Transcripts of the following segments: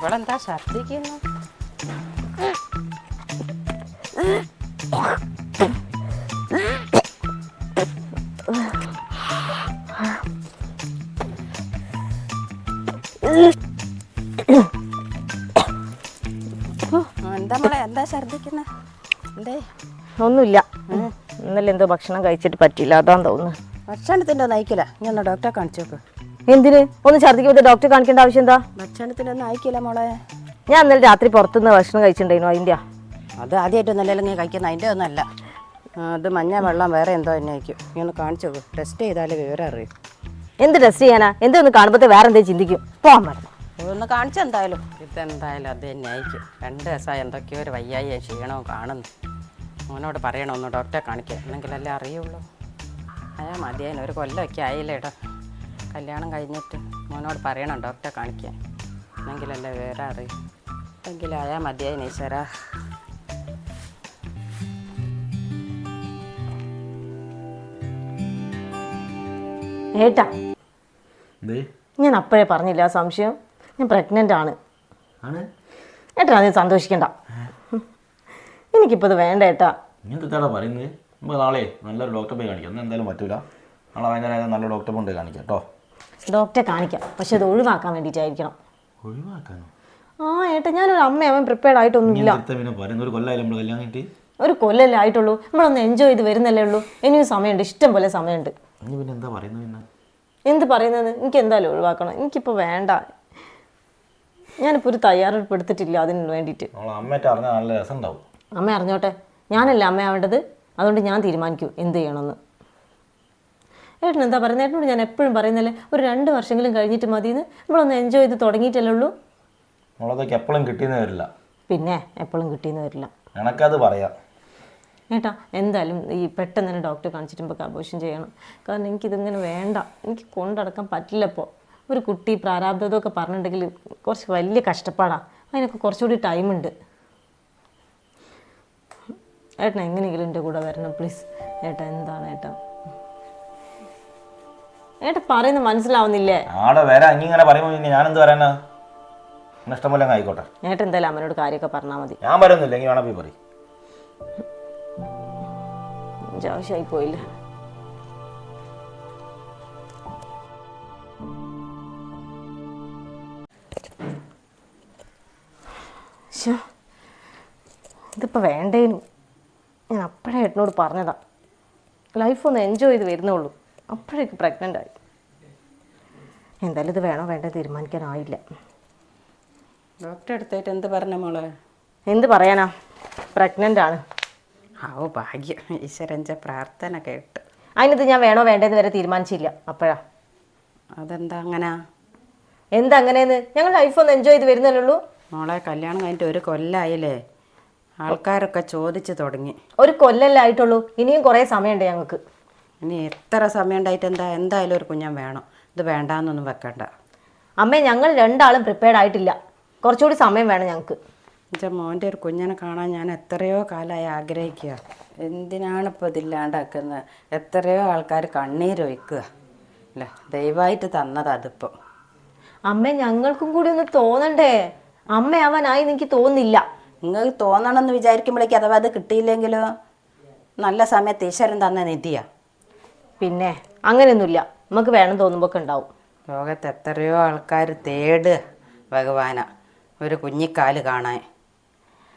ഇവളെന്താ ഛർദ്ദിക്കുന്നു? എന്താ മോളെ, എന്താ ഛർദ്ദിക്കുന്ന? എന്തേ? ഒന്നുമില്ല, ഇന്നലെ എന്തോ ഭക്ഷണം കഴിച്ചിട്ട് പറ്റില്ല, അതാന്ന് തോന്നുന്നു. ഭക്ഷണത്തിൻ്റെ ഒന്നും അയക്കില്ല. നീ ഒന്ന് ഡോക്ടറെ കാണിച്ചു നോക്ക്. എന്തിന്? ഒന്ന് ഛർദ്ദിക്കുമ്പോൾ ഡോക്ടറെ കാണിക്കേണ്ട ആവശ്യം എന്താ? ഭക്ഷണത്തിനൊന്നും അയക്കില്ല മോളെ. ഞാൻ ഇന്നലെ രാത്രി പുറത്തുനിന്ന് ഭക്ഷണം കഴിച്ചിട്ടുണ്ടായിരുന്നു, അതിൻ്റെ. അത് ആദ്യമായിട്ടൊന്നും അല്ലെങ്കിൽ കഴിക്കുന്ന അതിൻ്റെ ഒന്നും അല്ല. അത് മഞ്ഞ വെള്ളം വേറെ എന്തോ തന്നെ ആയിരിക്കും. നീ ഒന്ന് കാണിച്ചു നോക്ക്. ടെസ്റ്റ് ചെയ്താലേ വിവരം അറിയും. എന്ത് ടെസ്റ്റ് ചെയ്യാനാ? എന്തൊന്ന് കാണുമ്പോൾ വേറെ എന്തേ ചിന്തിക്കും. പോകാൻ പറ്റും. ഒന്ന് കാണിച്ചെന്തായാലും. ഇതെന്തായാലും അത് തന്നെ ആയിരിക്കും. 2 ദിവസമായി എന്തൊക്കെയോ ഒരു വയ്യായി ക്ഷീണവും കാണുന്നു. മോനോട് പറയണം ഒന്ന് ഡോക്ടറെ കാണിക്കുക, എന്നെങ്കിലല്ലേ അറിയുള്ളൂ. അയാൾ മതിയായിരുന്നു, ഒരു കൊല്ലമൊക്കെ ആയില്ലേ ഇടാ കല്യാണം കഴിഞ്ഞിട്ട്. മോനോട് പറയണം ഡോക്ടറെ കാണിക്കാൻ, എന്നെങ്കിലല്ലേ വേറെ അറിയും. എങ്കിലും അയാൾ മതിയായി ഈശ്വരാ. ഏട്ടാ, ഞാൻ അപ്പോഴേ പറഞ്ഞില്ല സംശയം, ഞാൻ പ്രഗ്നൻ്റ് ആണ്. ഏട്ടാ അത് സന്തോഷിക്കണ്ട, എനിക്കിപ്പോൾ ഇത് വേണ്ട ഏട്ടാ. ഇങ്ങനത്തെ പറയുന്നത്. നമുക്ക് നാളെ നല്ലൊരു ഡോക്ടറെ പോയി കാണിക്കാം. ഒന്നും എന്തായാലും പറ്റൂല. നാളെ വൈകുന്നേരം നല്ല ഡോക്ടറെ കൊണ്ട് കാണിക്കാം കേട്ടോ. ഡോക്ടറെ കാണിക്കാം, പക്ഷെ അത് ഒഴിവാക്കാൻ വേണ്ടിയിട്ടായിരിക്കണം. ഒഴിവാക്കാനോ? ആ ഏട്ടാ, ഞാനൊരു അമ്മയാവാൻ പ്രിപ്പയർഡ് ആയിട്ടൊന്നുമില്ല. ഒരു കൊല്ലമായാലും നമ്മൾ കല്യാണം കഴിഞ്ഞിട്ട്. ഒരു കൊല്ലല്ലേ ആയിട്ടുള്ളൂ, നമ്മളൊന്ന് എൻജോയ് ചെയ്ത് വരുന്നല്ലേ ഉള്ളൂ. ഇനിയും സമയമുണ്ട്, ഇഷ്ടം പോലെ സമയമുണ്ട്. പിന്നെ എന്താ പറയുന്നത്? പിന്നെ എന്ത് പറയുന്നത്? എനിക്ക് എന്തായാലും ഒഴിവാക്കണം, എനിക്കിപ്പോൾ വേണ്ട. ഞാനിപ്പോൾ ഒരു തയ്യാറെടുപ്പ് എടുത്തിട്ടില്ല അതിന് വേണ്ടിയിട്ട്. അമ്മയായിട്ട് അറിഞ്ഞാൽ നല്ല രസം ഉണ്ടാവും. അമ്മ അറിഞ്ഞോട്ടെ, ഞാനല്ലേ അമ്മയാവേണ്ടത്, അതുകൊണ്ട് ഞാൻ തീരുമാനിക്കൂ എന്ത് ചെയ്യണമെന്ന്. ഏട്ടൻ എന്താ പറയുന്നത്? ഏട്ടനോട് ഞാൻ എപ്പോഴും പറയുന്നല്ലേ ഒരു 2 വർഷമെങ്കിലും കഴിഞ്ഞിട്ട് മതിയെന്ന്. നമ്മളൊന്ന് എൻജോയ് ചെയ്ത് തുടങ്ങിയിട്ടല്ലേ ഉള്ളൂ. നമ്മളതൊക്കെ എപ്പോഴും കിട്ടിയെന്ന് വരില്ല. പിന്നെ എപ്പോഴും കിട്ടിയെന്ന് വരില്ല. എനക്കത് പറയാം ഏട്ടാ. എന്തായാലും ഈ പെട്ടെന്ന് തന്നെ ഡോക്ടറെ കാണിച്ചിട്ട് നമുക്ക് അബോർഷൻ ചെയ്യണം. കാരണം എനിക്കിതിങ്ങനെ വേണ്ട, എനിക്ക് കൊണ്ടടക്കാൻ പറ്റില്ല. ഇപ്പോൾ ഒരു കുട്ടി പ്രാരാബ്ധമൊക്കെ പറഞ്ഞിട്ടുണ്ടെങ്കിൽ കുറച്ച് വലിയ കഷ്ടപ്പാടാണ്. അതിനൊക്കെ കുറച്ചുകൂടി ടൈമുണ്ട്. ഏട്ടൻ എങ്ങനെയെങ്കിലും എൻ്റെ കൂടെ വരണം പ്ലീസ്. ഏട്ടാ എന്താണ് ഏട്ടാ, ഏട്ടാ പറയുന്നത് മനസ്സിലാവുന്നില്ലേ? ആടെ വരാം. ഇങ്ങനെ പറയുമ്പോൾ ഞാനെന്ത് പറയാനാ? ഇഷ്ടം പോലെ ആയിക്കോട്ടെ. ഏട്ടൻ എന്തായാലും അമ്മനോട് കാര്യമൊക്കെ പറഞ്ഞാൽ മതി. ഞാൻ പറയുന്നില്ല, എങ്കിൽ വേണം പോയി പറയും. ആവശ്യമായി പോയില്ല. ഇതിപ്പോൾ വേണ്ടേനു. ഞാൻ അപ്പോഴേ ഏട്ടനോട് പറഞ്ഞതാ, ലൈഫ് ഒന്ന് എൻജോയ് ചെയ്ത് വരുന്നുള്ളൂ. അപ്പോഴേക്ക് പ്രഗ്നൻ്റ് ആയി. എന്തായാലും ഇത് വേണോ വേണ്ട തീരുമാനിക്കാനായില്ല. ഡോക്ടറെ അടുത്തായിട്ട് എന്ത് പറഞ്ഞ മോളെ? എന്ത് പറയാനാ, പ്രഗ്നൻ്റ് ആണ്. ഓ ഭാഗ്യം, ഈശ്വരൻ്റെ പ്രാർത്ഥന കേട്ട്. അതിനത് ഞാൻ വേണോ വേണ്ടതെന്ന് വരെ തീരുമാനിച്ചില്ല. അപ്പോഴാ. അതെന്താ അങ്ങനെ? എന്താ അങ്ങനെയെന്ന്? ഞങ്ങൾ ലൈഫ് ഒന്ന് എൻജോയ് ചെയ്ത് വരുന്നല്ലേ ഉള്ളൂ. മോളെ കല്യാണം കഴിഞ്ഞിട്ട് 1 കൊല്ലമായില്ലേ, ആൾക്കാരൊക്കെ ചോദിച്ചു തുടങ്ങി. 1 കൊല്ലല്ലേ ആയിട്ടുള്ളൂ, ഇനിയും കുറേ സമയമുണ്ട് ഞങ്ങൾക്ക്. ഇനി എത്ര സമയം ഉണ്ടായിട്ട് എന്തായാലും ഒരു കുഞ്ഞൻ വേണം. ഇത് വേണ്ടാന്നൊന്നും വെക്കണ്ട അമ്മേ. ഞങ്ങൾ 2 ആളും പ്രിപ്പയർഡ് ആയിട്ടില്ല, കുറച്ചുകൂടി സമയം വേണം ഞങ്ങൾക്ക്. എൻ്റെ മോൻ്റെ ഒരു കുഞ്ഞിനെ കാണാൻ ഞാൻ എത്രയോ കാലമായി ആഗ്രഹിക്കുക. എന്തിനാണിപ്പോൾ ഇതില്ലാണ്ടാക്കുന്നത്? എത്രയോ ആൾക്കാർ കണ്ണീരൊഴിക്കുക അല്ല, ദയവായിട്ട് തന്നത് അതിപ്പോൾ. അമ്മേ ഞങ്ങൾക്കും കൂടി ഒന്ന് തോന്നണ്ടേ? അമ്മയാവാനായി എനിക്ക് തോന്നുന്നില്ല. നിങ്ങൾക്ക് തോന്നണമെന്ന് വിചാരിക്കുമ്പോഴേക്കും അഥവാ അത് കിട്ടിയില്ലെങ്കിലോ? നല്ല സമയത്ത് ഈശ്വരൻ തന്ന നിധിയാ. പിന്നെ അങ്ങനെയൊന്നുമില്ല, നമുക്ക് വേണം തോന്നുമ്പോൾ ഒക്കെ ഉണ്ടാവും. ലോകത്ത് എത്രയോ ആൾക്കാർ തേട് ഭഗവാന ഒരു കുഞ്ഞിക്കാല് കാണാൻ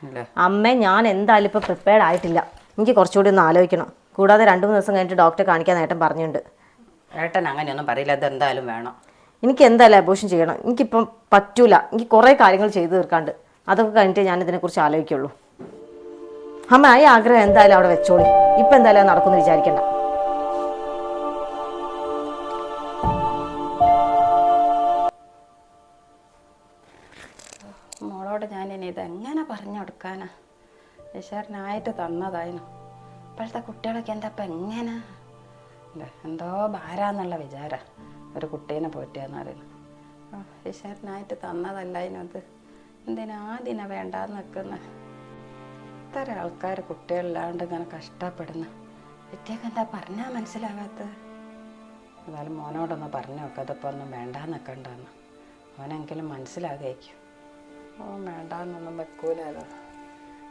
അല്ലേ. അമ്മ ഞാൻ എന്തായാലും ഇപ്പോൾ പ്രിപ്പയർഡ് ആയിട്ടില്ല, എനിക്ക് കുറച്ചുകൂടി ഒന്ന് ആലോചിക്കണം. കൂടാതെ 2-3 ദിവസം കഴിഞ്ഞിട്ട് ഡോക്ടറെ കാണിക്കാൻ ഏട്ടൻ പറഞ്ഞിട്ടുണ്ട്. ഏട്ടൻ അങ്ങനെയൊന്നും പറയില്ല, അതെന്തായാലും വേണം. എനിക്ക് എന്തായാലും അബോഷൻ ചെയ്യണം. എനിക്കിപ്പം പറ്റൂല. എനിക്ക് കുറേ കാര്യങ്ങൾ ചെയ്തു തീർക്കാണ്ട്. അതൊക്കെ കഴിഞ്ഞിട്ട് ഞാൻ ഇതിനെക്കുറിച്ച് ആലോചിക്കുള്ളൂ. അമ്മ ഈ ആഗ്രഹം എന്തായാലും അവിടെ വെച്ചോളി. ഇപ്പം എന്തായാലും അത് നടക്കുമെന്ന് വിചാരിക്കണ്ട. മോളോട് ഞാനിനി ഇതെങ്ങനെ പറഞ്ഞു കൊടുക്കാനാ? ഈശ്വരനായിട്ട് തന്നതായിരുന്നു. ഇപ്പോഴത്തെ കുട്ടികളൊക്കെ എന്താ ഇപ്പം എങ്ങനെ എന്തോ ഭാരാന്നുള്ള വിചാരം ഒരു കുട്ടീനെ പോറ്റിയെന്ന് പറയുന്നത്. ഈശ്വരനായിട്ട് തന്നതല്ല അതിനത് എന്തിനാ വേണ്ടാന്ന് വെക്കുന്ന ഇത്ര ആൾക്കാർ കുട്ടികളില്ലാണ്ട് ഇങ്ങനെ കഷ്ടപ്പെടുന്നു. കുട്ടിയൊക്കെ എന്താ പറഞ്ഞാൽ മനസ്സിലാകാത്തത്? എന്നാലും മോനോടൊന്ന് പറഞ്ഞു നോക്കാം, അതിപ്പോൾ ഒന്നും വേണ്ടാന്നൊക്കെ ഉണ്ടെന്ന്. മോനെങ്കിലും മനസ്സിലാകായിരിക്കും. വേണ്ടാന്നൊന്നും വെക്കൂലല്ലോ,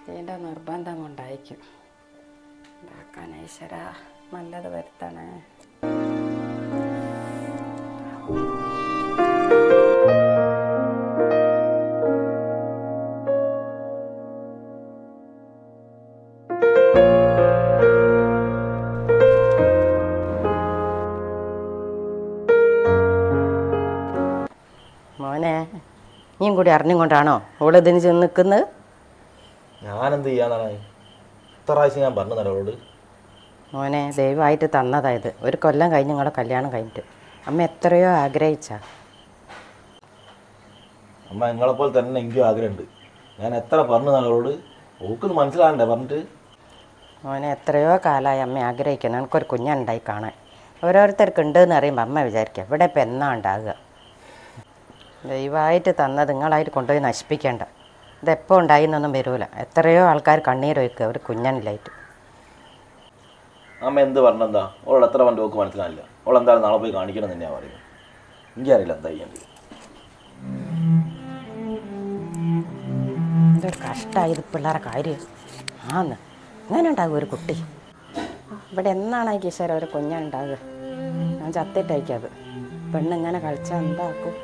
ഇതിൻ്റെ നിർബന്ധം കൊണ്ടായിരിക്കും. ഇതാക്കാൻ ഈശ്വര നല്ലത് വരുത്തണേ. മോനെ, നീയും കൂടി അറിഞ്ഞുകൊണ്ടാണോ ഓളിതിന് ചെന്ന് നിൽക്കുന്നത്? ഞാനെന്ത് ചെയ്യാന്നാണ്? ഇത്ര പ്രാവശ്യം ഞാൻ പറഞ്ഞു അവളോട്. മോനെ, ദയവായിട്ട് തന്നതായത്. ഒരു കൊല്ലം കഴിഞ്ഞ് നിങ്ങളുടെ കല്യാണം കഴിഞ്ഞിട്ട് അമ്മ എത്രയോ ആഗ്രഹിച്ചാ. അമ്മ നിങ്ങളെപ്പോലെ തന്നെ എനിക്കും ആഗ്രഹമുണ്ട്. ഞാൻ എത്ര പറഞ്ഞു അവളോട്, ഓക്കൊന്ന് മനസ്സിലാകണ്ടേ പറഞ്ഞിട്ട്? മോനെ, എത്രയോ കാലമായി അമ്മ ആഗ്രഹിക്കണം എനിക്കൊരു കുഞ്ഞുണ്ടായി കാണാൻ. ഓരോരുത്തർക്ക് ഉണ്ടെന്ന് അറിയുമ്പോൾ അമ്മ വിചാരിക്കുക ഇവിടെ ഇപ്പം എന്നാ ഉണ്ടാകുക. ദയവായിട്ട് തന്നത് നിങ്ങളായിട്ട് കൊണ്ടുപോയി നശിപ്പിക്കേണ്ട. ഇതെപ്പോൾ ഉണ്ടായിന്നൊന്നും വരൂല. എത്രയോ ആൾക്കാർ കണ്ണീരൊഴുക്കുക ഒരു കുഞ്ഞനില്ലായിട്ട്. അമ്മ എന്ത് പറഞ്ഞെന്താ? ഓളോട് എത്ര പണ്ട് ഓക്ക് മനസ്സിലായില്ല. ഓളെന്തായാലും നാളെ പോയി കാണിക്കണം എന്ന് തന്നെയാണ് പറയുന്നത്. എനിക്കറിയില്ല എന്താ ചെയ്യേണ്ടത്. എന്തൊരു കഷ്ടമായത് പിള്ളേരെ കാര്യം. ആന്ന് അങ്ങനെ ഉണ്ടാകും ഒരു കുട്ടി. ഇവിടെ എന്നാണ് ഈ ഈശ്വര ഒരു കുഞ്ഞുണ്ടാകുക? ഞാൻ ചത്തിട്ടയക്കത്. പെണ്ണിങ്ങനെ കളിച്ചാൽ എന്താക്കും?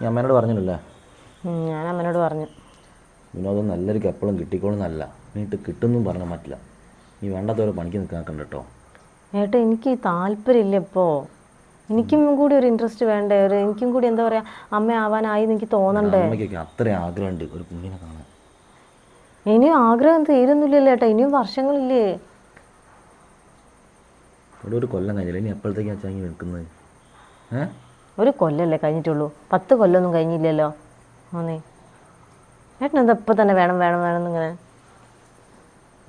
ഞാൻ അമ്മേനോട് പറഞ്ഞില്ലല്ലേ? ഞാൻ അമ്മനോട് പറഞ്ഞു. വിനോദം നല്ലൊരു എപ്പോഴും കിട്ടിക്കോളെന്നല്ല, നീട്ട് കിട്ടുമെന്നും പറഞ്ഞാൽ പറ്റില്ല. നീ വേണ്ടാത്തവരെ പണിക്ക് നിൽക്കാക്കണ്ട കേട്ടോ. ഏട്ടാ, എനിക്ക് താല്പര്യമില്ല ഇപ്പോൾ. എനിക്കും കൂടി ഒരു ഇൻട്രസ്റ്റ് വേണ്ടേ? എനിക്കും കൂടി എന്താ പറയുക, അമ്മ ആവാനായി എനിക്ക് തോന്നണ്ടേ? അമ്മയ്ക്കൊക്കെ അത്രയും ആഗ്രഹമുണ്ട് ഒരു കുഞ്ഞിനെ കാണാൻ. ഇനിയും ആഗ്രഹം തീരുന്നില്ലല്ലോ ഏട്ടാ, ഇനിയും വർഷങ്ങളില്ലേ? ഇവിടെ ഒരു കൊല്ലം കഴിഞ്ഞില്ല, ഇനി എപ്പോഴത്തേക്കാണ് അച്ഛൻ നിൽക്കുന്നത്? ഒരു കൊല്ലല്ലേ കഴിഞ്ഞിട്ടുള്ളൂ, 10 കൊല്ലമൊന്നും കഴിഞ്ഞില്ലല്ലോ. ആന്നേ ഏട്ടൻ എന്താ ഇപ്പം തന്നെ വേണം വേണം വേണം എന്നിങ്ങനെ?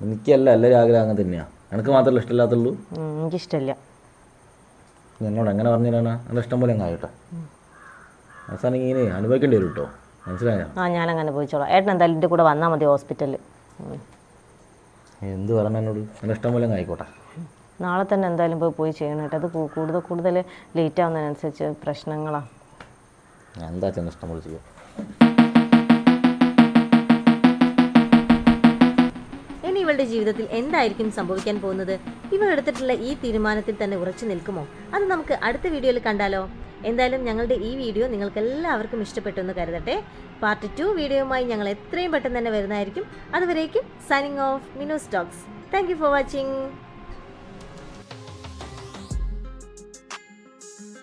എനിക്കല്ല, എല്ലാവരും ആഗ്രഹം അങ്ങനെ തന്നെയാണ്. എനിക്ക് മാത്രമല്ല ഇഷ്ടമില്ലാത്തുള്ളൂ. എനിക്കിഷ്ടമില്ല. എന്നോട് എങ്ങനെ പറഞ്ഞില്ലാണ്? എൻ്റെ ഇഷ്ടം പോലെ അങ്ങ് ആയിട്ടെ. അവസാനം ഇങ്ങനെ അനുഭവിക്കേണ്ടി വരും കേട്ടോ, മനസ്സിലായോ? ഞാനങ്ങനെ പോയിച്ചോളാം. ഏട്ടൻ എന്തായാലും എൻ്റെ കൂടെ വന്നാൽ മതി ഹോസ്പിറ്റലിൽ. എന്ത് പറഞ്ഞ എന്നോട്? എൻ്റെ ഇഷ്ടം പോലെ അങ്ങ് ആയിക്കോട്ടെ. നാളെ തന്നെ എന്തായാലും പോയി ചെയ്യണം കേട്ടോ. അത് കൂടുതൽ ലേറ്റ് ആവുന്നതിനനുസരിച്ച് പ്രശ്നങ്ങളാണ്. എന്താ ചെന്ന ഇഷ്ടം പോലെ ചെയ്യാം. ഇനി ഇവളുടെ ജീവിതത്തിൽ എന്തായിരിക്കും സംഭവിക്കാൻ പോകുന്നത്? ഇവൾ എടുത്തിട്ടുള്ള ഈ തീരുമാനത്തിൽ തന്നെ ഉറച്ചു നിൽക്കുമോ? അത് നമുക്ക് അടുത്ത വീഡിയോയിൽ കണ്ടാലോ? എന്തായാലും ഞങ്ങളുടെ ഈ വീഡിയോ നിങ്ങൾക്ക് എല്ലാവർക്കും ഇഷ്ടപ്പെട്ടു എന്ന് കരുതട്ടെ. പാർട്ട് 2 വീഡിയോയുമായി ഞങ്ങൾ എത്രയും പെട്ടെന്ന് തന്നെ വരുന്നതായിരിക്കും. അതുവരേക്കും signing off, Minu Stokes. Thank you for watching.